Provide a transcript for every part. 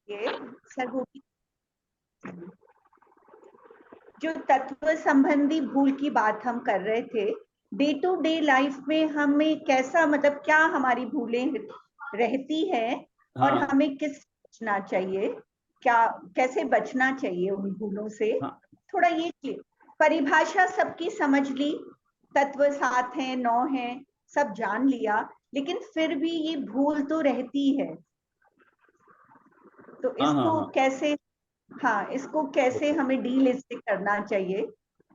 ये सर्वोपरि जो तत्व संबंधी भूल की बात हम कर रहे थे, डे टू डे लाइफ में हमें कैसा, मतलब क्या हमारी भूलें रहती हैं और हाँ हमें किस बचना चाहिए, क्या कैसे बचना चाहिए उन भूलों से, हाँ थोड़ा ये परिभाषा सबकी समझ ली, तत्व 7 है 9 है सब जान लिया, लेकिन फिर भी ये भूल तो रहती है, तो हाँ हाँ इसको हाँ कैसे, हाँ इसको कैसे हमें डील इससे करना चाहिए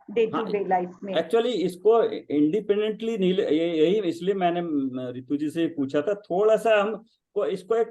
डे हाँ। टू डे लाइफ में। एक्चुअली इसको इंडिपेंडेंटली नहीं यही इसलिए मैंने रितु जी से पूछा था, थोड़ा सा हमको इसको एक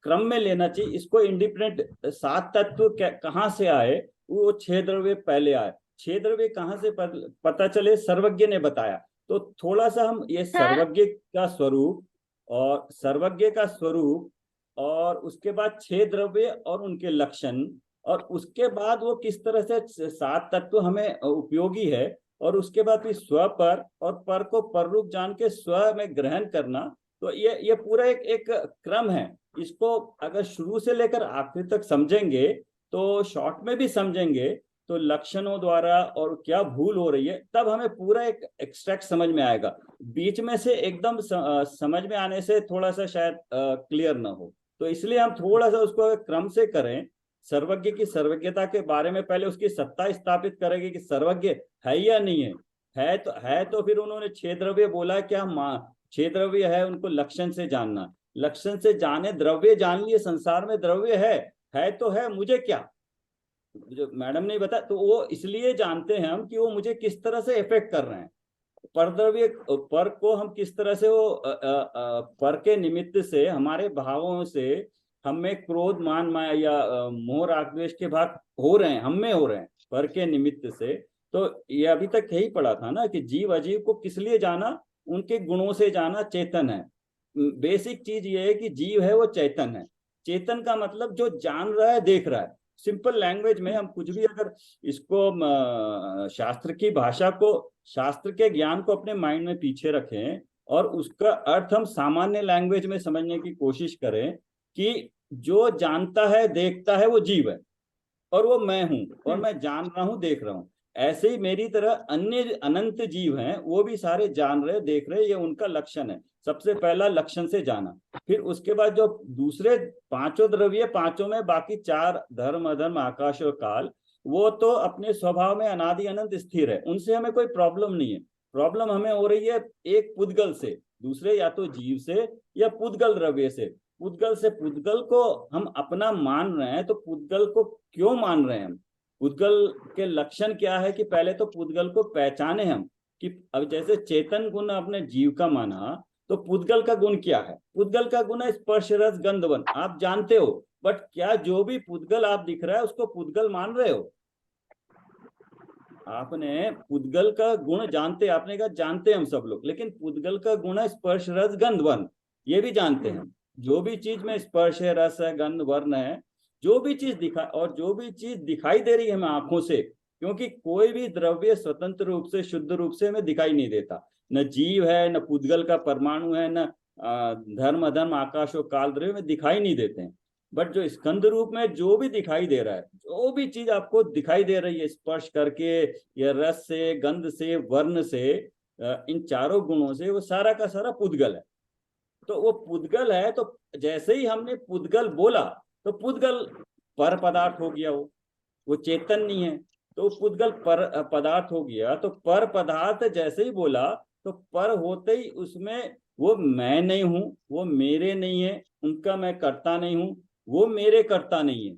क्रम में लेना चाहिए। इसको इंडिपेंडेंट 7 तत्व कहाँ से आए, वो 6 द्रव्य पहले आए। 6 द्रव्य कहाँ से पता चले, सर्वज्ञ ने बताया। तो थोड़ा सा हम ये सर्वज्ञ का स्वरूप और सर्वज्ञ का स्वरूप और उसके बाद 6 द्रव्य और उनके लक्षण, और उसके बाद वो किस तरह से 7 तत्व हमें उपयोगी है, और उसके बाद फिर स्व पर और पर को पर रूप जान के स्व में ग्रहण करना। तो ये पूरा एक क्रम है। इसको अगर शुरू से लेकर आखिर तक समझेंगे तो शॉर्ट में भी समझेंगे, तो लक्षणों द्वारा और क्या भूल हो रही है तब हमें पूरा एक एक्सट्रैक्ट समझ में आएगा। बीच में से एकदम समझ में आने से थोड़ा सा शायद क्लियर ना हो, तो इसलिए हम थोड़ा सा उसको क्रम से करें। सर्वज्ञ की सर्वज्ञता के बारे में पहले उसकी सत्ता स्थापित करेंगे कि सर्वज्ञ है या नहीं है। है तो फिर उन्होंने 6 द्रव्य बोला, क्या 6 द्रव्य है, उनको लक्षण से जानना, लक्षण से जाने, द्रव्य जान लिए, संसार में द्रव्य है तो है, मुझे क्या, जो मैडम ने बताया, तो वो इसलिए जानते हैं हम कि वो मुझे किस तरह से इफेक्ट कर रहे हैं। परद्रव्य पर को हम किस तरह से वो पर के निमित्त से हमारे भावों से हमें क्रोध मान माया या मोह राग द्वेष के भाग हो रहे हैं, हम में हो रहे हैं पर के निमित्त से। तो ये अभी तक यही पढ़ा था ना कि जीव अजीव को किस लिए जाना, उनके गुणों से जाना, चेतन है। बेसिक चीज ये है कि जीव है वो चेतन है। चेतन का मतलब जो जान रहा है, देख रहा है। सिंपल लैंग्वेज में हम कुछ भी अगर इसको शास्त्र की भाषा को, शास्त्र के ज्ञान को अपने माइंड में पीछे रखें और उसका अर्थ हम सामान्य लैंग्वेज में समझने की कोशिश करें कि जो जानता है देखता है वो जीव है, और वो मैं हूं, और मैं जान रहा हूं देख रहा हूं। ऐसे ही मेरी तरह अन्य अनंत जीव हैं, वो भी सारे जान रहे देख रहे, ये उनका लक्षण है। सबसे पहला लक्षण से जाना, फिर उसके बाद जो दूसरे 5 द्रव्य, 5 में बाकी 4 धर्म अधर्म आकाश और काल, वो तो अपने स्वभाव में अनादि अनंत स्थिर है, उनसे हमें कोई प्रॉब्लम नहीं है। प्रॉब्लम हमें हो रही है एक पुद्गल से, दूसरे या तो जीव से या पुद्गल द्रव्य से। पुद्गल से, पुद्गल को हम अपना मान रहे हैं, तो पुद्गल को क्यों मान रहे हैं हम, पुद्गल के लक्षण क्या है, कि पहले तो पुद्गल को पहचाने हम, कि अब जैसे चेतन गुण अपने जीव का माना, तो पुद्गल का गुण क्या है, पुद्गल का गुण है स्पर्श रस गंध वन, आप जानते हो। बट क्या जो भी पुद्गल आप दिख रहा है उसको पुद्गल मान रहे हो? आपने पुद्गल का गुण जानते, आपने कहा जानते हम सब लोग, लेकिन पुद्गल का गुण है स्पर्श रस गंध वर्ण, ये भी जानते हैं। जो भी चीज में स्पर्श है, रस है, गंध वर्ण है, जो भी चीज दिखा, और जो भी चीज दिखाई दे रही है हमें आंखों से, क्योंकि कोई भी द्रव्य स्वतंत्र रूप से शुद्ध रूप से हमें दिखाई नहीं देता। न जीव है, न पुद्गल का परमाणु है, न धर्म अधर्म आकाश और काल द्रव्य में दिखाई नहीं देते हैं। बट जो स्कंद रूप में जो भी दिखाई दे रहा है, जो भी चीज आपको दिखाई दे रही है स्पर्श करके या रस से, गंध से, वर्ण से, इन चारों गुणों से, वो सारा का सारा पुद्गल है। तो वो पुद्गल है, तो जैसे ही हमने पुद्गल बोला तो पुद्गल पर पदार्थ हो गया, वो चेतन नहीं है, तो पुद्गल पर पदार्थ हो गया। तो पर पदार्थ जैसे ही बोला, तो पर होते ही उसमें वो मैं नहीं हूं, वो मेरे नहीं है, उनका मैं करता नहीं हूं, वो मेरे करता नहीं है,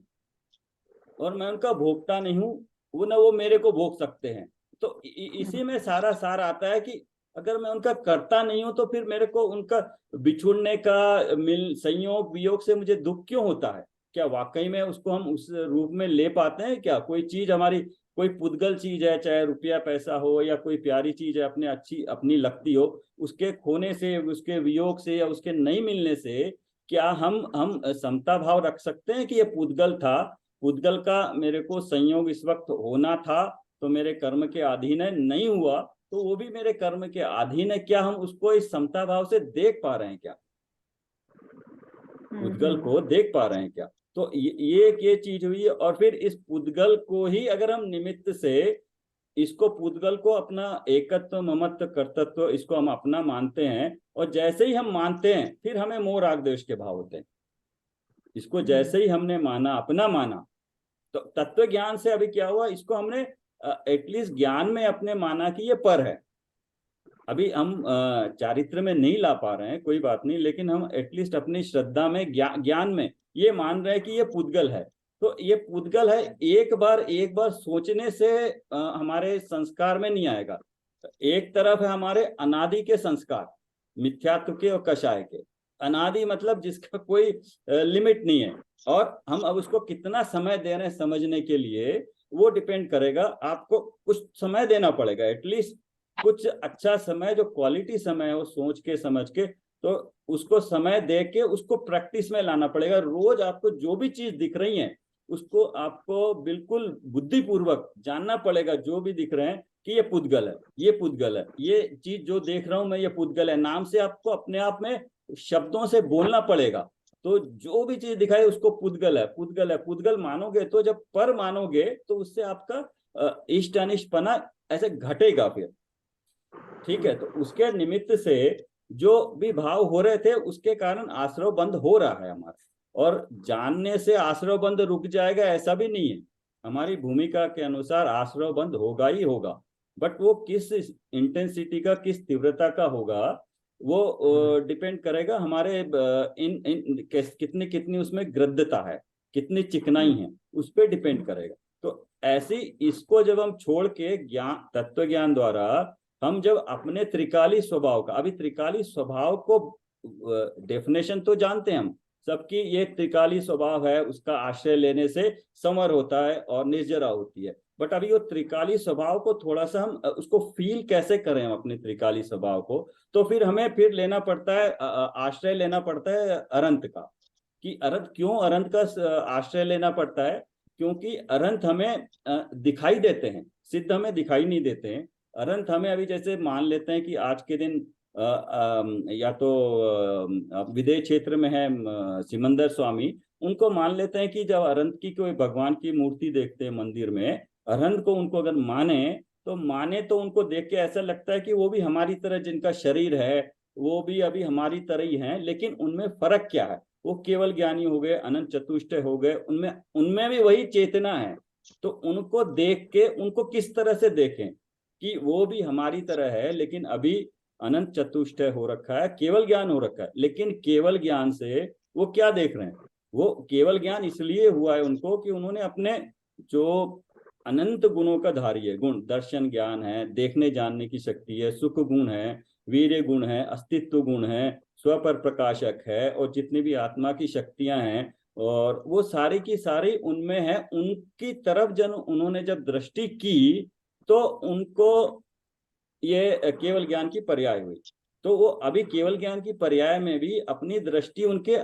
और मैं उनका भोगता नहीं हूँ, वो ना वो मेरे को भोग सकते हैं। तो इसी में सारा सार आता है कि अगर मैं उनका करता नहीं हूं, तो फिर मेरे को उनका बिछुड़ने का, मिल संयोग वियोग से मुझे दुख क्यों होता है? क्या वाकई में उसको हम उस रूप में ले पाते हैं क्या? कोई चीज हमारी, कोई पुद्गल चीज है, चाहे रुपया पैसा हो या कोई प्यारी चीज है अपने अच्छी अपनी लगती हो, उसके खोने से, उसके वियोग से या उसके नहीं मिलने से क्या हम समता भाव रख सकते हैं कि ये पुद्गल था, पुद्गल का मेरे को संयोग इस वक्त होना था, तो मेरे कर्म के अधीन है, नहीं हुआ तो वो भी मेरे कर्म के अधीन है? क्या हम उसको इस समता भाव से देख पा रहे हैं क्या, पुद्गल को देख पा रहे हैं क्या? तो ये एक ये चीज हुई। और फिर इस पुद्गल को ही अगर हम निमित्त से इसको पुद्गल को अपना एकत्व ममत्व कर्तृत्व इसको हम अपना मानते हैं, और जैसे ही हम मानते हैं फिर हमें मोह राग द्वेष के भाव होते हैं। इसको जैसे ही हमने माना, अपना माना, तो तत्व ज्ञान से अभी क्या हुआ, इसको हमने एटलीस्ट ज्ञान में अपने माना कि ये पर है। अभी हम चारित्र में नहीं ला पा रहे हैं, कोई बात नहीं, लेकिन हम एटलीस्ट अपनी श्रद्धा में ज्ञान में ये मान रहे हैं कि ये पुद्गल है। तो ये पुद्गल है, एक बार सोचने से हमारे संस्कार में नहीं आएगा। एक तरफ है हमारे अनादि के संस्कार, मिथ्यात्व के और कषाय के। अनादि मतलब जिसका कोई लिमिट नहीं है, और हम अब उसको कितना समय दे रहे हैं समझने के लिए, वो डिपेंड करेगा। आपको कुछ समय देना पड़ेगा, एटलीस्ट कुछ अच्छा समय, जो क्वालिटी समय है वो सोच के समझ के, तो उसको समय दे के उसको प्रैक्टिस में लाना पड़ेगा। रोज आपको जो भी चीज दिख रही है उसको आपको बिल्कुल बुद्धिपूर्वक जानना पड़ेगा, जो भी दिख रहे हैं कि ये पुद्गल है, ये पुद्गल है, ये चीज जो देख रहा हूं मैं ये पुद्गल है। नाम से आपको अपने आप में शब्दों से बोलना पड़ेगा। तो जो भी चीज दिखाई उसको पुद्गल है, पुद्गल है, पुद्गल मानोगे। तो जब पर मानोगे तो उससे आपका इष्ट अनिष्टपना ऐसे घटेगा फिर, ठीक है। तो उसके निमित्त से जो भी भाव हो रहे थे उसके कारण आश्रव बंद हो रहा है हमारा। और जानने से आश्रव बंद रुक जाएगा ऐसा भी नहीं है, हमारी भूमिका के अनुसार आश्रव बंद होगा ही होगा। बट वो किस इंटेंसिटी का, किस तीव्रता का होगा, वो डिपेंड करेगा हमारे इन कितनी कितनी उसमें गृद्धता है, कितनी चिकनाई है, उस पर डिपेंड करेगा। तो ऐसी इसको जब हम छोड़ के ज्ञान, तत्व ज्ञान द्वारा हम जब अपने त्रिकाली स्वभाव का, अभी त्रिकाली स्वभाव को डेफिनेशन तो जानते हैं हम सबकी, ये त्रिकाली स्वभाव है, उसका आश्रय लेने से संवर होता है और निर्जरा होती है। बट अभी वो त्रिकाली स्वभाव को थोड़ा सा हम उसको फील कैसे करें हम अपने त्रिकाली स्वभाव को, तो फिर हमें फिर लेना पड़ता है, आश्रय लेना पड़ता है अरंत का। कि अरंत, क्यों अरंत का आश्रय लेना पड़ता है? क्योंकि अरंत हमें दिखाई देते हैं, सिद्ध हमें दिखाई नहीं देते हैं। अरंत हमें अभी जैसे मान लेते हैं कि आज के दिन या तो विदेश क्षेत्र में है सिमंदर स्वामी, उनको मान लेते हैं कि जब अरंत की कोई भगवान की मूर्ति देखते हैं मंदिर में, अरंत को उनको अगर माने तो उनको देख के ऐसा लगता है कि वो भी हमारी तरह, जिनका शरीर है वो भी अभी हमारी तरह ही है। लेकिन उनमें फर्क क्या है? वो केवल ज्ञानी हो गए, अनंत चतुष्टय हो गए, उनमें उनमें भी वही चेतना है। तो उनको देख के उनको किस तरह से देखें कि वो भी हमारी तरह है, लेकिन अभी अनंत चतुष्टय हो रखा है, केवल ज्ञान हो रखा है। लेकिन केवल ज्ञान से वो क्या देख रहे हैं? वो केवल ज्ञान इसलिए हुआ है उनको कि उन्होंने अपने जो अनंत गुणों का धारी है, गुण, दर्शन ज्ञान है, देखने जानने की शक्ति है, सुख गुण है, वीर्य गुण है, अस्तित्व गुण है, स्वपर प्रकाशक है, और जितनी भी आत्मा की शक्तियां हैं, और वो सारी की सारी उनमें है। उनकी तरफ जब उन्होंने जब दृष्टि की तो उनको ये केवल ज्ञान की पर्याय हुई। तो वो अभी केवल ज्ञान की पर्याय में भी अपनी दृष्टि उनके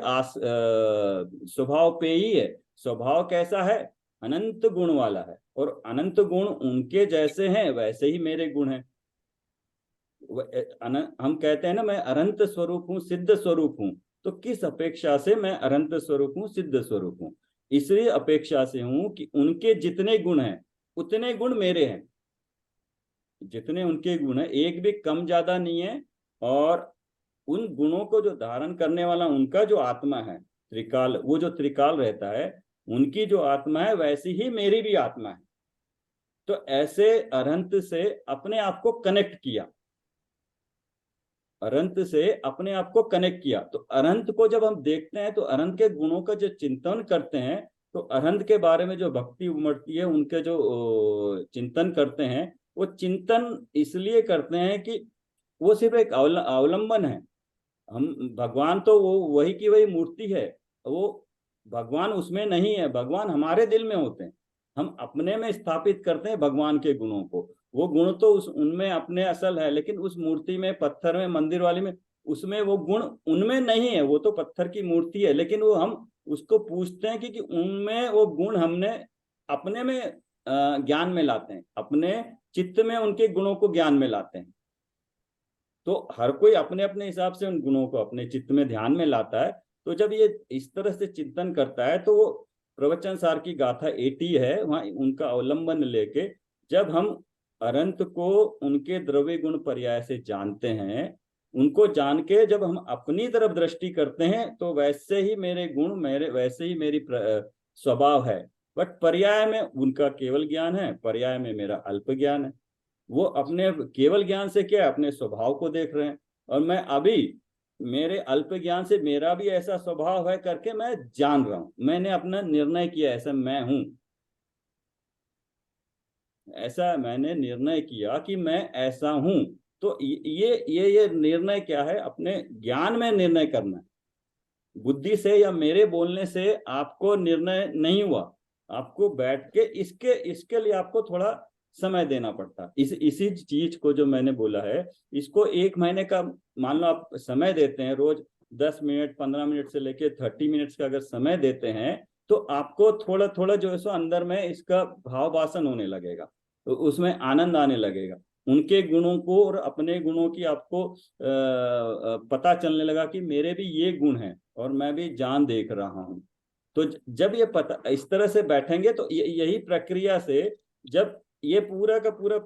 स्वभाव पे ही है। स्वभाव कैसा है? अनंत गुण वाला है, और अनंत गुण उनके जैसे हैं वैसे ही मेरे गुण हैं। हम कहते हैं ना, मैं अनंत स्वरूप हूँ, सिद्ध स्वरूप हूँ। तो किस अपेक्षा से मैं अनंत स्वरूप हूँ, सिद्ध स्वरूप हूँ? इसलिए अपेक्षा से हूँ कि उनके जितने गुण हैं उतने गुण मेरे हैं। जितने उनके गुण है, एक भी कम ज्यादा नहीं है। और उन गुणों को जो धारण करने वाला उनका जो आत्मा है, त्रिकाल, वो जो त्रिकाल रहता है, उनकी जो आत्मा है वैसी ही मेरी भी आत्मा है। तो ऐसे अनंत से अपने आप को कनेक्ट किया, अनंत से अपने आप को कनेक्ट किया। तो अनंत को जब हम देखते हैं तो अनंत के गुणों का जो चिंतन करते हैं, तो अनंत के बारे में जो भक्ति उमड़ती है, उनके जो चिंतन करते हैं, वो चिंतन इसलिए करते हैं कि वो सिर्फ एक अवलंबन है। हम, भगवान तो वो वही की वही मूर्ति है, वो भगवान उसमें नहीं है, भगवान हमारे दिल में होते हैं। हम अपने में स्थापित करते हैं भगवान के गुणों को। वो गुण तो उनमें अपने असल है, लेकिन उस मूर्ति में, पत्थर में, मंदिर वाली में, उसमें वो गुण उनमें नहीं है। वो तो पत्थर की मूर्ति है, लेकिन वो हम उसको पूछते हैं कि उनमें वो गुण हमने अपने में ज्ञान में लाते हैं, अपने चित्त में उनके गुणों को ज्ञान में लाते हैं। तो हर कोई अपने अपने हिसाब से उन गुणों को अपने चित्त में ध्यान में लाता है। तो जब ये इस तरह से चिंतन करता है तो वो प्रवचन सार की गाथा 80 है, वहां उनका अवलंबन लेके जब हम अनंत को उनके द्रव्य गुण पर्याय से जानते हैं, उनको जान के जब हम अपनी तरफ दृष्टि करते हैं, तो वैसे ही मेरे गुण, मेरे वैसे ही मेरी स्वभाव है। बट पर्याय में उनका केवल ज्ञान है, पर्याय में मेरा अल्प ज्ञान है। वो अपने केवल ज्ञान से क्या, अपने स्वभाव को देख रहे हैं, और मैं अभी मेरे अल्प ज्ञान से मेरा भी ऐसा स्वभाव है करके मैं जान रहा हूं, मैंने अपना निर्णय किया, ऐसा मैं हूं, ऐसा मैंने निर्णय किया कि मैं ऐसा हूं। तो ये निर्णय क्या है, अपने ज्ञान में निर्णय करना है। बुद्धि से या मेरे बोलने से आपको निर्णय नहीं हुआ, आपको बैठ के इसके लिए आपको थोड़ा समय देना पड़ता। इसी चीज को जो मैंने बोला है, इसको 1 महीने का मान लो आप समय देते हैं, रोज 10 मिनट 15 मिनट से लेके 30 मिनट्स का अगर समय देते हैं, तो आपको थोड़ा थोड़ा जो है सो अंदर में इसका भाव वासन होने लगेगा, तो उसमें आनंद आने लगेगा। उनके गुणों को और अपने गुणों की आपको पता चलने लगा कि मेरे भी ये गुण हैं और मैं भी जान देख रहा हूं। तो जब ये पता इस तरह से बैठेंगे, तो यही प्रक्रिया से जब ये पूरा का पूरा,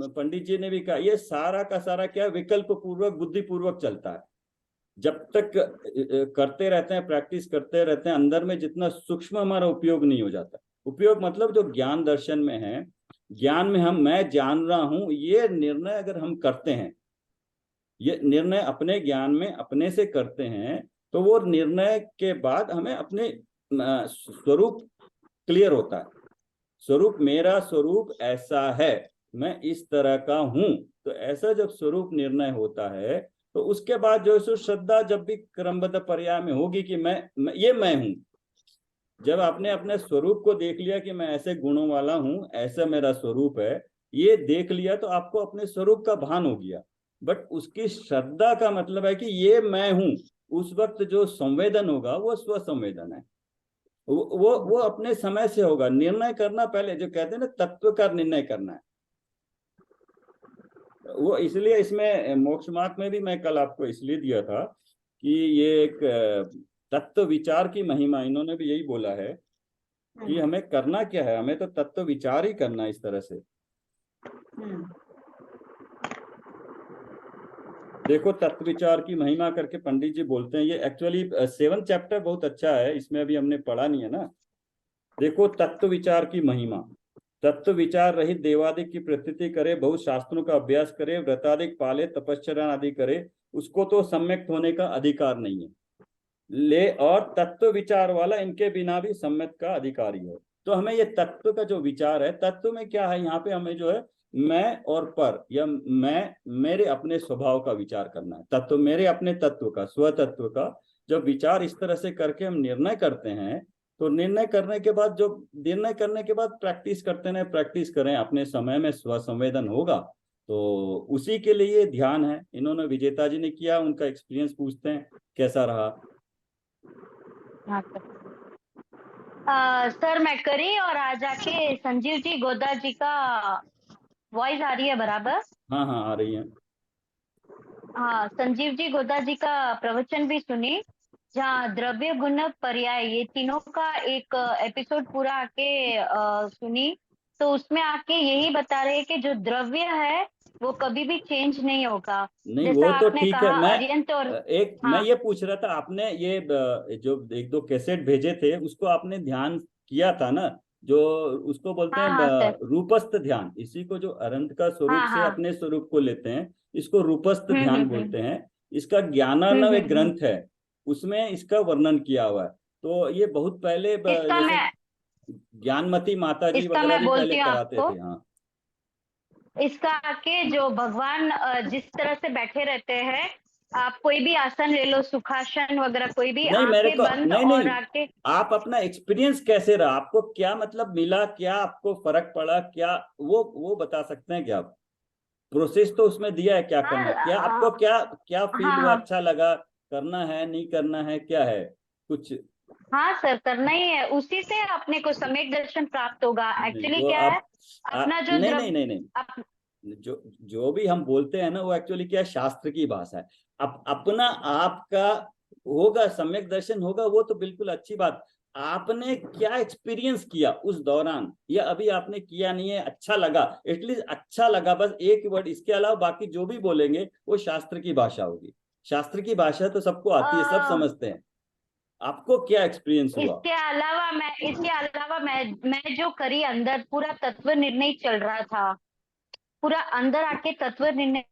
पंडित जी ने भी कहा, ये सारा का सारा क्या विकल्प पूर्वक बुद्धि पूर्वक चलता है। जब तक करते रहते हैं, प्रैक्टिस करते रहते हैं, अंदर में जितना सूक्ष्म हमारा उपयोग नहीं हो जाता। उपयोग मतलब जो ज्ञान दर्शन में है, ज्ञान में मैं जान रहा हूं, ये निर्णय अगर हम करते हैं, ये निर्णय अपने ज्ञान में अपने से करते हैं, तो वो निर्णय के बाद हमें अपने स्वरूप क्लियर होता है। स्वरूप, मेरा स्वरूप ऐसा है, मैं इस तरह का हूं। तो ऐसा जब स्वरूप निर्णय होता है, तो उसके बाद जो है श्रद्धा जब भी क्रमबद्ध पर्याय में होगी कि ये मैं हूं। जब आपने अपने स्वरूप को देख लिया कि मैं ऐसे गुणों वाला हूं, ऐसा मेरा स्वरूप है, ये देख लिया, तो आपको अपने स्वरूप का भान हो गया। बट उसकी श्रद्धा का मतलब है कि ये मैं हूं। उस वक्त जो संवेदन होगा वो स्व संवेदन है, वो अपने समय से होगा। निर्णय करना पहले, जो कहते हैं ना तत्व का निर्णय करना है, वो इसलिए इसमें मोक्ष मार्ग में भी मैं कल आपको इसलिए दिया था कि ये एक तत्व विचार की महिमा, इन्होंने भी यही बोला है कि हमें करना क्या है, हमें तो तत्व विचार ही करना है इस तरह से। देखो तत्व विचार की महिमा करके पंडित जी बोलते हैं, ये एक्चुअली 7th चैप्टर बहुत अच्छा है, इसमें अभी हमने पढ़ा नहीं है ना। देखो तत्व विचार की महिमा, तत्व विचार रहित देवादिक की प्रतीति करे, बहुत शास्त्रों का अभ्यास करे, व्रतादिक पाले, तपश्चर्या आदि करे, उसको तो सम्यक होने का अधिकार नहीं है ले, और तत्व विचार वाला इनके बिना भी सम्यक का अधिकारी हो। तो हमें ये तत्व का जो विचार है, तत्व में क्या है, यहाँ पे हमें जो है मैं और पर, या मैं मेरे अपने स्वभाव का विचार करना है। तत्व मेरे अपने तत्व का, स्व तत्व का जब विचार इस तरह से करके हम निर्णय करते हैं, तो निर्णय करने के बाद प्रैक्टिस करते हैं, प्रैक्टिस करें, अपने समय में स्व संवेदन होगा। तो उसी के लिए ध्यान है। इन्होंने, विजेता जी ने किया, उनका एक्सपीरियंस पूछते हैं कैसा रहा। हाँ सर मैं करी, और आज आके संजीव जी गोदा जी का वॉइस आ रही है बराबर? हाँ हाँ आ रही है। हाँ, संजीव जी गोदा जी का प्रवचन भी सुनी, जहाँ द्रव्य गुण पर्याय ये तीनों का एक एपिसोड पूरा आके सुनी। तो उसमें आके यही बता रहे हैं कि जो द्रव्य है वो कभी भी चेंज नहीं होगा। नहीं जैसा वो तो आपने ठीक है। कहा मैं अर्यंत और मैं ये पूछ रहा था, आपने ये जो 1-2 कैसेट भेजे थे, उसको आपने ध्यान किया था ना, जो उसको बोलते हाँ हैं हाँ सर, रूपस्थ ध्यान। इसी को जो अनंत का स्वरूप हाँ से हाँ, अपने स्वरूप को लेते हैं, इसको रूपस्थ ध्यान बोलते हैं। इसका ज्ञानार्णव एक हम्म। ग्रंथ है, उसमें इसका वर्णन किया हुआ है। तो ये बहुत पहले इसका जैसे मैं ज्ञानमती माता जी इसका वगैरह मैं भी पहले बोलती हूँ कराते आपको। थे। हाँ इसका आके जो भगवान जिस तरह से बैठे रहते हैं, आप कोई भी आसन ले लो, सुखासन वगैरह, कोई भी, नहीं, मेरे आंखें को बंद नहीं और नहीं, आके। आप अपना एक्सपीरियंस कैसे रहा, आपको क्या मतलब मिला, क्या आपको फर्क पड़ा, क्या वो बता सकते हैं क्या आप? प्रोसेस तो उसमें दिया है क्या करना है, क्या आपको हाँ क्या क्या फील हाँ हुआ, हाँ अच्छा लगा, करना है नहीं करना है, क्या है कुछ? हाँ सर, करना ही है, उसी से अपने को सम्यक दर्शन प्राप्त होगा। नहीं एक्चुअली वो क्या है, आप अपना जो नहीं नहीं द्रव नहीं नहीं, अप, जो जो भी हम बोलते हैं ना, वो एक्चुअली क्या है, शास्त्र की भाषा है। अपना आपका होगा, सम्यक दर्शन होगा, वो तो बिल्कुल अच्छी बात। आपने क्या एक्सपीरियंस किया उस दौरान, या अभी आपने किया नहीं है, अच्छा लगा, एटलीस्ट अच्छा लगा, बस एक वर्ड, इसके अलावा बाकी जो भी बोलेंगे वो शास्त्र की भाषा होगी। शास्त्र की भाषा तो सबको आती है, सब अ, समझते हैं। आपको क्या एक्सपीरियंस हुआ? इसके अलावा मैं जो करी अंदर पूरा तत्व निर्णय चल रहा था, पूरा अंदर आके तत्व निर्णय।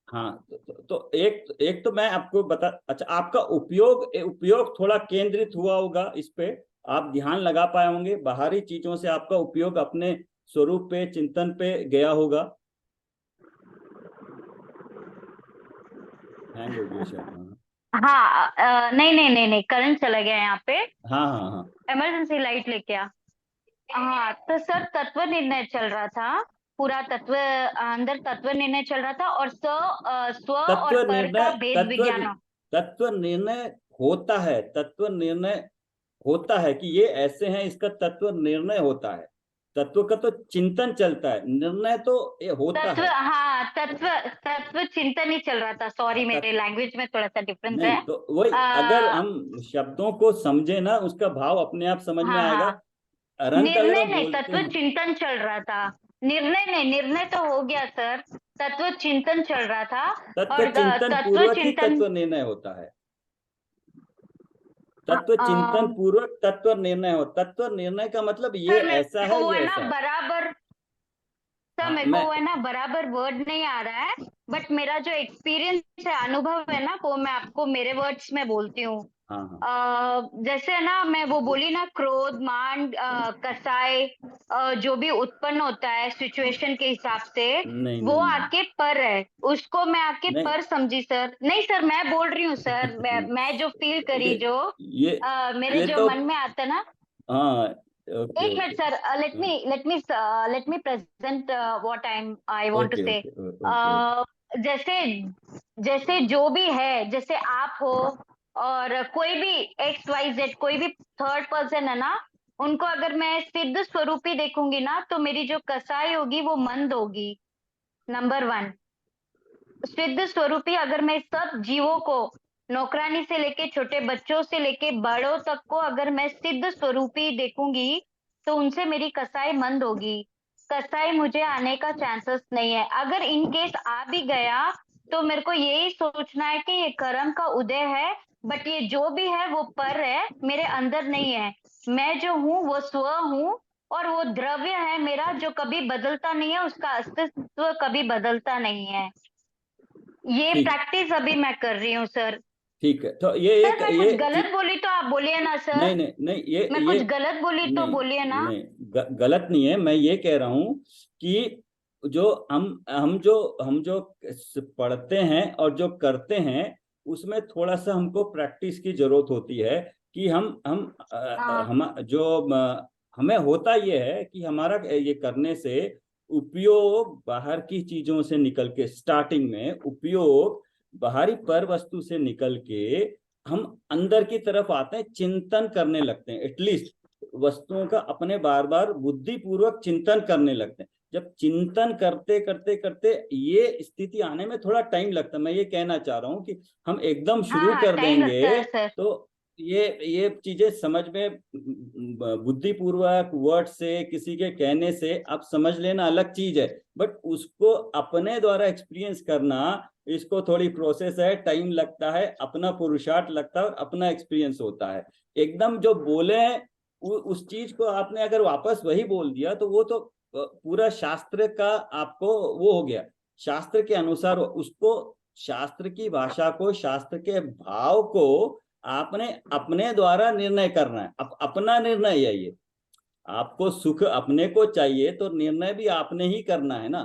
हाँ, तो एक तो मैं आपको बता, अच्छा, आपका उपयोग थोड़ा केंद्रित हुआ होगा इस पे, आप ध्यान लगा पाए होंगे, बाहरी चीजों से आपका उपयोग अपने स्वरूप पे, चिंतन पे गया होगा। हैंग हो गया शायद। हाँ, नहीं नहीं नहीं नहीं, करंट चला गया यहाँ पे। हाँ हाँ हाँ इमरजेंसी लाइट लेके आ। हाँ तो सर, तत्व निर्णय चल रहा था, पूरा तत्व अंदर तत्व निर्णय चल रहा था, और स्व तत्व और पर निर्णय, का भेद विज्ञान। तत्व निर्णय होता है, तत्व निर्णय होता है कि ये ऐसे हैं, इसका तत्व निर्णय होता है। तत्व का तो चिंतन चलता है, निर्णय तो ये होता तत्व, है। हाँ, तत्व तत्व चिंतन ही चल रहा था। सॉरी, मेरे तत्व, लैंग्वेज में थोड़ा सा डिफरेंस नहीं है। तो वही, अगर आ, हम शब्दों को समझे ना, उसका भाव अपने आप समझ में हाँ आएगा। हाँ, अरंत अगर निर्णय हम नहीं, बोलते तत्व हैं, चिंतन चल रहा था। निर्णय नहीं, निर्णय तो हो गया सर, तत्व चिंतन चल रहा था। तत्व और चिंतन तत्व पूर्वक ही चिंतन, तत्व निर्णय होता है। तत्व चिंतन पूर्वक तत्व निर्णय हो, तत्व निर्णय का मतलब ये सर मेरे ऐसा को है, वो ये है ना ऐसा है। बराबर, सर हाँ मेरे को मैं, वो है ना बराबर वर्ड नहीं आ रहा है, बट मेरा जो एक्सपीरियंस है, अनुभव है ना, वो मैं आपको मेरे वर्ड्स में बोलती हूँ। हाँ हाँ, जैसे है ना, मैं वो बोली ना, क्रोध, मान, कसाई, जो भी उत्पन्न होता है सिचुएशन के हिसाब से, नहीं वो नहीं नहीं आके पर है, उसको मैं आके नहीं पर समझी सर। नहीं सर, मैं बोल रही हूँ सर, मैं जो फील करी, ये जो ये मेरे ये जो तो, मन में आता ना। हाँ, ओके एक okay, minute sir, let me present what I want to okay say. Okay okay okay, जैसे जैसे जो भी है, जैसे आप हो, और कोई भी एक्स वाई जेड, कोई भी थर्ड पर्सन है ना, उनको अगर मैं सिद्ध स्वरूपी देखूंगी ना, तो मेरी जो कसाई होगी वो मंद होगी। नंबर वन, सिद्ध स्वरूपी अगर मैं सब जीवों को, नौकरानी से लेके छोटे बच्चों से लेके बड़ों तक को अगर मैं सिद्ध स्वरूपी देखूंगी, तो उनसे मेरी कसाई मंद होगी। कसाई मुझे आने का चांसेस नहीं है। अगर इन केस आ भी गया, तो मेरे को यही सोचना है कि ये कर्म का उदय है, बट ये जो भी है वो पर है, मेरे अंदर नहीं है। मैं जो हूँ वो स्व हूँ, और वो द्रव्य है मेरा, जो कभी बदलता नहीं है, उसका अस्तित्व कभी बदलता नहीं है। ये ठीक, प्रैक्टिस अभी मैं कर रही हूँ सर। ठीक है, तो ये सर एक मैं ये कुछ गलत बोली तो आप बोलिए ना नहीं सर। नहीं नहीं, मैं ये कुछ गलत बोली तो नहीं बोलिए ना। नहीं, गलत नहीं है। मैं ये कह रहा हूँ कि जो हम जो पढ़ते हैं और जो करते हैं, उसमें थोड़ा सा हमको प्रैक्टिस की जरूरत होती है, कि हाँ हम जो हमें होता ये है कि हमारा ये करने से उपयोग बाहर की चीजों से निकल के, स्टार्टिंग में उपयोग बाहरी पर वस्तु से निकल के हम अंदर की तरफ आते हैं, चिंतन करने लगते हैं, एटलीस्ट वस्तुओं का अपने बार बार बुद्धि पूर्वक चिंतन करने लगते हैं। जब चिंतन करते करते करते ये स्थिति आने में थोड़ा टाइम लगता है, मैं ये कहना चाह रहा हूँ कि हम एकदम शुरू हाँ, कर टाइम लगता देंगे है सर। तो ये चीजें समझ में, बुद्धि पूर्वक वर्ड से, किसी के कहने से आप समझ लेना अलग चीज है, बट उसको अपने द्वारा एक्सपीरियंस करना, इसको थोड़ी प्रोसेस है, टाइम लगता है, अपना पुरुषार्थ लगता है और अपना एक्सपीरियंस होता है। एकदम जो बोले हैं उस चीज को आपने अगर वापस वही बोल दिया, तो वो तो पूरा शास्त्र का आपको वो हो गया, शास्त्र के अनुसार उसको, शास्त्र की भाषा को, शास्त्र के भाव को आपने अपने द्वारा निर्णय करना है। अपना निर्णय है ये। आपको सुख अपने को चाहिए, तो निर्णय भी आपने ही करना है ना।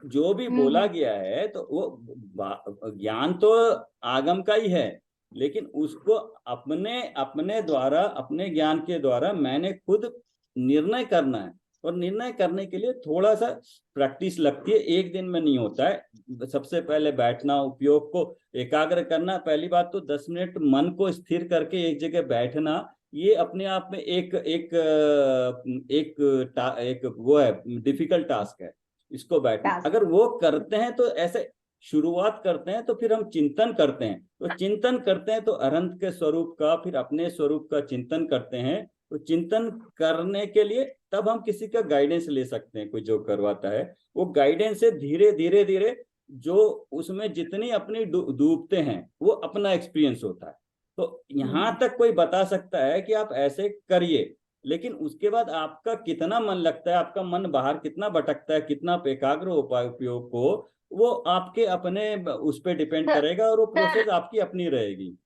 जो भी बोला हम्म। गया है तो वो ज्ञान तो आगम का ही है, लेकिन उसको अपने अपने द्वारा, अपने ज्ञान के द्वारा मैंने खुद निर्णय करना है। और निर्णय करने के लिए थोड़ा सा प्रैक्टिस लगती है, एक दिन में नहीं होता है। सबसे पहले बैठना, उपयोग को एकाग्र करना, पहली बात तो 10 मिनट मन को स्थिर करके एक जगह बैठना, ये अपने आप में एक वो है, डिफिकल्ट टास्क है। इसको बैठना टास्क। अगर वो करते हैं तो ऐसे शुरुआत करते हैं तो फिर हम चिंतन करते हैं, तो चिंतन करते हैं तो अनंत के स्वरूप का, फिर अपने स्वरूप का चिंतन करते हैं। तो चिंतन करने के लिए तब हम किसी का गाइडेंस ले सकते हैं, कोई जो करवाता है वो गाइडेंस से धीरे धीरे धीरे जो उसमें जितनी अपनी डूबते हैं वो अपना एक्सपीरियंस होता है। तो यहाँ तक कोई बता सकता है कि आप ऐसे करिए, लेकिन उसके बाद आपका कितना मन लगता है, आपका मन बाहर कितना भटकता है, कितना एकाग्र हो पाए उपयोग को, वो आपके अपने उस पर डिपेंड करेगा, और वो प्रोसेस आपकी अपनी रहेगी।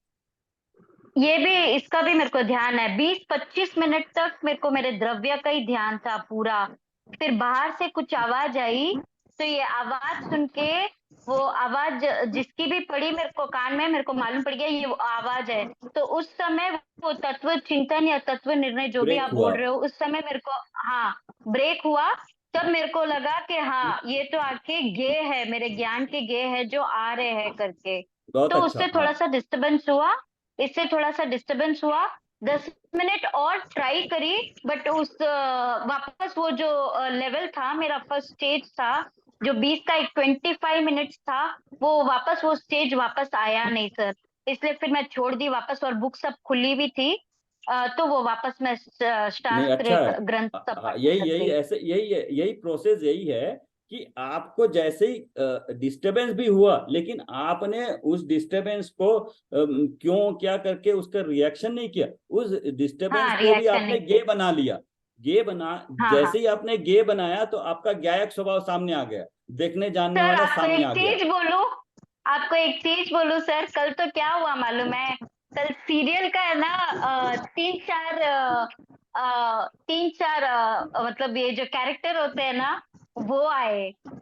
ये भी, इसका भी मेरे को ध्यान है, 20-25 मिनट तक मेरे को मेरे द्रव्य का ही ध्यान था पूरा। फिर बाहर से कुछ आवाज आई, तो ये आवाज सुन के, वो आवाज जिसकी भी पड़ी मेरे को कान में, मेरे को मालूम पड़ गया ये वो आवाज है। तो उस समय वो तत्व चिंतन या तत्व निर्णय जो भी ब्रेक आप हुआ। बोल रहे हो, उस समय मेरे को, हाँ, ब्रेक हुआ। तब मेरे को लगा कि हाँ, ये तो आपके गे है, मेरे ज्ञान के गे है जो आ रहे हैं करके। बहुत तो अच्छा। उससे थोड़ा सा डिस्टर्बेंस हुआ, इससे थोड़ा सा डिस्टरबेंस हुआ। 10 मिनट और ट्राई करी, बट उस वापस वो जो लेवल था, मेरा फर्स्ट स्टेज था जो 20 का, एक 25 मिनट्स था, वो वापस वो स्टेज वापस आया नहीं सर। इसलिए फिर मैं छोड़ दी वापस, और बुक सब खुली भी थी। तो वो वापस मैं नहीं, शास्त्र अच्छा है। ग्रंथ सब पढ़ने यही लग यही गई। ऐसे यही प्रोसेस यही है कि आपको जैसे ही डिस्टरबेंस भी हुआ, लेकिन आपने उस डिस्टरबेंस को क्यों क्या करके उसका रिएक्शन नहीं किया, उस डिस्टरबेंस हाँ, को भी रिएक्शन आपने नहीं। गे बना लिया। गे बना, हाँ हाँ जैसे ही आपने गे बनाया तो आपका गायक स्वभाव सामने आ गया, देखने जानने सर, वाला आपको सामने एक आ गया। चीज बोलूं, आपको एक चीज बोलूं सर, कल तो क्या हुआ मालूम है? कल सीरियल का है ना, 3-4 मतलब ये जो कैरेक्टर होते हैं ना, वो आए। हाँ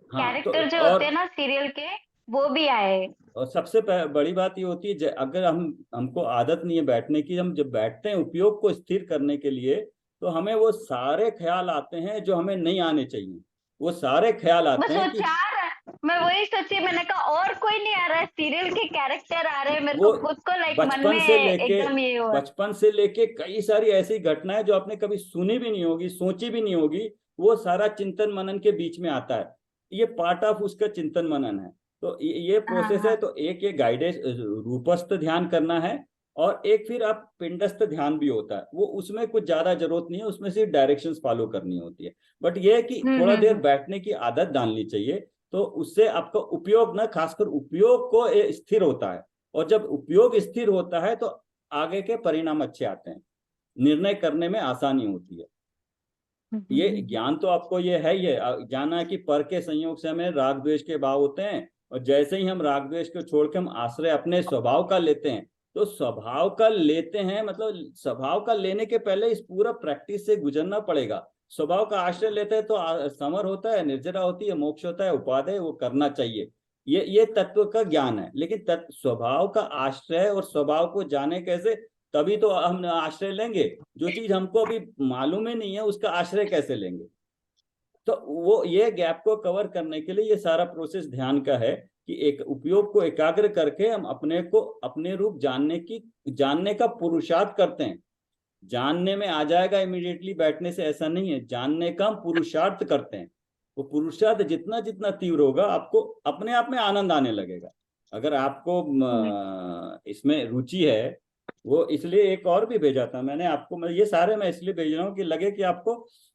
तो कैरेक्टर जो होते हैं ना सीरियल के, वो भी आए। और सबसे बड़ी बात ये होती है, अगर हमको आदत नहीं है बैठने की, हम जब बैठते हैं उपयोग को स्थिर करने के लिए, तो हमें वो सारे ख्याल आते हैं जो हमें नहीं आने चाहिए। वो सारे ख्याल आते बस वो हैं कि चार, मैं वही सोची, मैंने कहा और कोई नहीं आ रहा है, सीरियल के कैरेक्टर आ रहे हैं, मेरे वो को खुद को लाइक मन बचपन में से लेके एकदम ये हुआ। बचपन से लेके कई सारी ऐसी घटनाएं जो आपने कभी सुनी भी नहीं होगी, सोची भी नहीं होगी, वो सारा चिंतन मनन के बीच में आता है। ये पार्ट ऑफ उसका चिंतन मनन है। तो ये हाँ प्रोसेस है। हाँ। तो एक ये गाइडेंस रूपस्थ ध्यान करना है, और एक फिर आप पिंडस्थ ध्यान भी होता है, वो उसमें कुछ ज्यादा जरूरत नहीं है, उसमें सिर्फ डायरेक्शंस फॉलो करनी होती है। बट ये है कि थोड़ा देर हम्म। बैठने की आदत डालनी चाहिए, तो उससे आपका उपयोग ना, खासकर उपयोग को स्थिर होता है। और जब उपयोग स्थिर होता है तो आगे के परिणाम अच्छे आते हैं, निर्णय करने में आसानी होती है। ये ज्ञान तो आपको ये है, ये जाना है कि पर के संयोग से हमें राग द्वेष के भाव होते हैं, और जैसे ही हम राग द्वेष को छोड़ के हम आश्रय अपने स्वभाव का लेते हैं, तो स्वभाव का लेते हैं मतलब स्वभाव का लेने के पहले इस पूरा प्रैक्टिस से गुजरना पड़ेगा। स्वभाव का आश्रय लेते हैं तो समर होता है, निर्जरा होती है, मोक्ष होता है, उपादेय, वो करना चाहिए। ये तत्व का ज्ञान है। लेकिन स्वभाव का आश्रय और स्वभाव को जाने कैसे, तभी तो हम आश्रय लेंगे। जो चीज हमको अभी मालूम ही नहीं है उसका आश्रय कैसे लेंगे? तो वो ये गैप को कवर करने के लिए ये सारा प्रोसेस ध्यान का है कि एक उपयोग को एकाग्र करके हम अपने को अपने रूप जानने का पुरुषार्थ करते हैं। जानने में आ जाएगा इमीडिएटली बैठने से, ऐसा नहीं है। जानने का हम पुरुषार्थ करते हैं। वो पुरुषार्थ जितना जितना तीव्र होगा, आपको अपने आप में आनंद आने लगेगा। अगर आपको इसमें रुचि है, वो इसलिए एक और भी भेजा था मैंने आपको, मैं ये सारे मैं इसलिए भेज रहा हूँ कि लगे कि आपको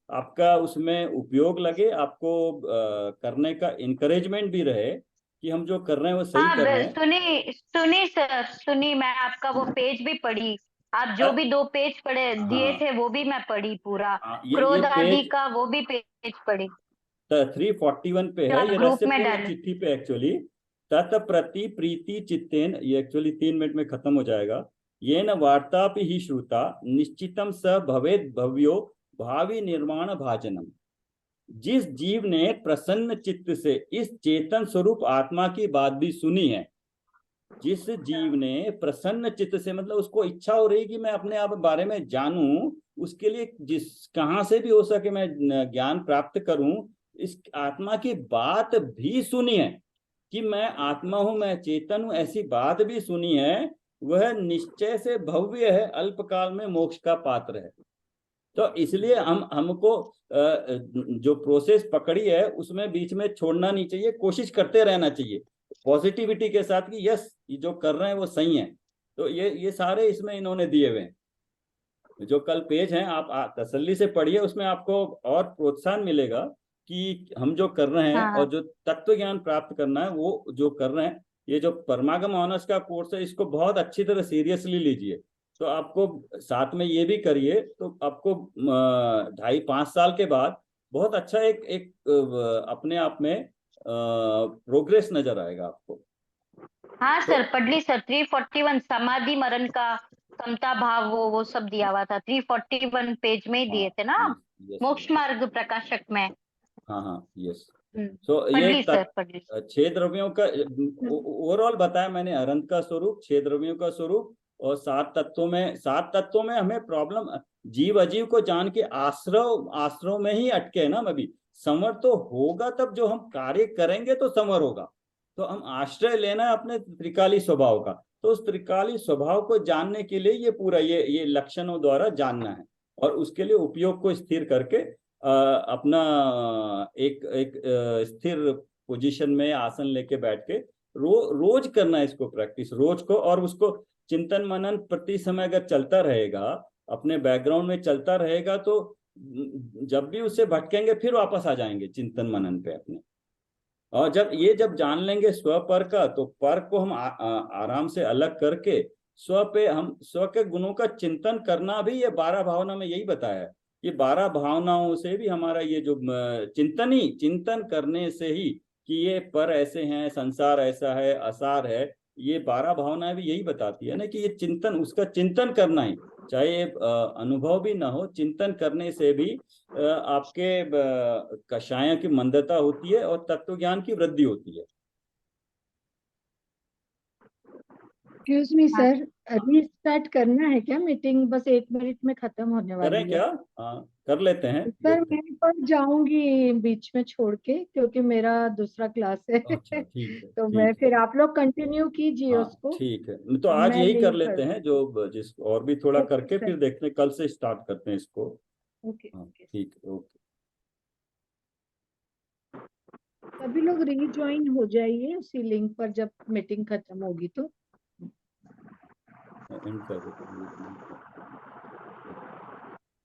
आपका उसमें उपयोग लगे, आपको करने का इनकरेजमेंट भी रहे कि हम जो कर रहे हैं वो सही हाँ, कर रहे हैं। सुनी सुनी सर, सुनी, मैं आपका वो पेज भी पढ़ी। आप जो भी 2 पेज पढ़े दिए हाँ थे वो भी मैं पढ़ी पूरा। ये क्रोध आदि पेज का वो भी पेज पढ़ी, 341 पे जो है, आप ये ग्रुप में रहस्यपूर्ण डाले। चिट्ठी पे एक्चुअली। तत् प्रति प्रीति चित्तेन, ये एक्चुअली 3 मिनट में खत्म हो जाएगा। ये न वार्तापि ही श्रुता निश्चितम स भवेद भव्यो भावी निर्माण भाजनम। जिस जीव ने प्रसन्न चित्त से इस चेतन स्वरूप आत्मा की बात भी सुनी है, जिस जीव ने प्रसन्न चित्त से, मतलब उसको इच्छा हो रही कि मैं अपने आप बारे में जानूं, उसके लिए जिस कहां से भी हो सके मैं ज्ञान प्राप्त करूं, इस आत्मा की बात भी सुनी है कि मैं आत्मा हूं, मैं चेतन हूं, ऐसी बात भी सुनी है, वह निश्चय से भव्य है, अल्पकाल में मोक्ष का पात्र है। तो इसलिए हमको जो प्रोसेस पकड़ी है उसमें बीच में छोड़ना नहीं चाहिए, कोशिश करते रहना चाहिए पॉजिटिविटी के साथ कि यस ये जो कर रहे हैं वो सही है। तो ये सारे इसमें इन्होंने दिए हुए हैं। जो कल पेज हैं आप तसल्ली से पढ़िए, उसमें आपको और प्रोत्साहन मिलेगा कि हम जो कर रहे हैं हाँ और जो तत्व ज्ञान प्राप्त करना है वो जो कर रहे हैं। ये जो परमागम ऑनर्स का कोर्स है इसको बहुत अच्छी तरह सीरियसली लीजिए। तो आपको साथ में ये भी करिए तो आपको 2.5-5 साल के बाद बहुत अच्छा एक अपने आप में प्रोग्रेस नजर आएगा आपको। हाँ तो सर, पढ़ सर 341 समाधि मरण का समता भाव, वो सब दिया हुआ था 341 पेज में ही दिए थे ना, यस यस मोक्ष मार्ग प्रकाशक में। हाँ यस। हम्म, तो पढ़ ये ली सर, पढ़ ली। 6 द्रव्यों का ओवरऑल बताया मैंने, अनंत का स्वरूप, 6 द्रव्यों का स्वरूप और 7 तत्वों में हमें प्रॉब्लम जीव अजीव को जान के आश्रव में ही अटके है ना। अभी संवर तो होगा तब जो हम कार्य करेंगे तो संवर होगा। तो हम आश्रय लेना है अपने त्रिकाली स्वभाव का। तो उस त्रिकाली स्वभाव को जानने के लिए ये पूरा ये लक्षणों द्वारा जानना है और उसके लिए उपयोग को स्थिर करके अपना एक एक स्थिर पोजीशन में आसन लेके बैठ के रोज करना है इसको, प्रैक्टिस रोज को। और उसको चिंतन मनन प्रति समय अगर चलता रहेगा, अपने बैकग्राउंड में चलता रहेगा, तो जब भी उससे भटकेंगे फिर वापस आ जाएंगे चिंतन मनन पे अपने। और जब जान लेंगे स्व पर का, तो पर को हम आराम से अलग करके स्व पे हम स्व के गुणों का चिंतन करना भी ये 12 भावना में यही बताया है। ये 12 भावनाओं से भी हमारा ये जो चिंतन करने से ही कि ये पर ऐसे हैं, संसार ऐसा है, असार है, ये 12 भावनाएं भी यही बताती है ना कि ये चिंतन, उसका चिंतन करना ही, चाहे अनुभव भी ना हो, चिंतन करने से भी आपके कषायों की मंदता होती है और तत्व ज्ञान की वृद्धि होती है। एक्सक्यूज मी सर, रीस्टार्ट करना है क्या मीटिंग? बस 1 मिनट में खत्म होने वाली करें है। क्या? हाँ कर लेते हैं, सर देखते मैं पर जाऊंगी बीच में छोड़ के, क्योंकि मेरा दूसरा क्लास है। हैं। अच्छा ठीक है तो मैं ठीक है। फिर, आप लोग कंटिन्यू कीजिए हाँ उसको, ठीक है, तो आज मैं यही कर लीव कर लेते हैं दूंगी। जो जिस और भी थोड़ा ओके करके सर, फिर देखते हैं, कल से स्टार्ट करते हैं इसको। ओके हाँ ओके। ठीक है, ओके। सभी लोग रीज्वाइन हो जाइए उसी लिंक पर जब मीटिंग खत्म होगी तो। एंड कर देते हैं।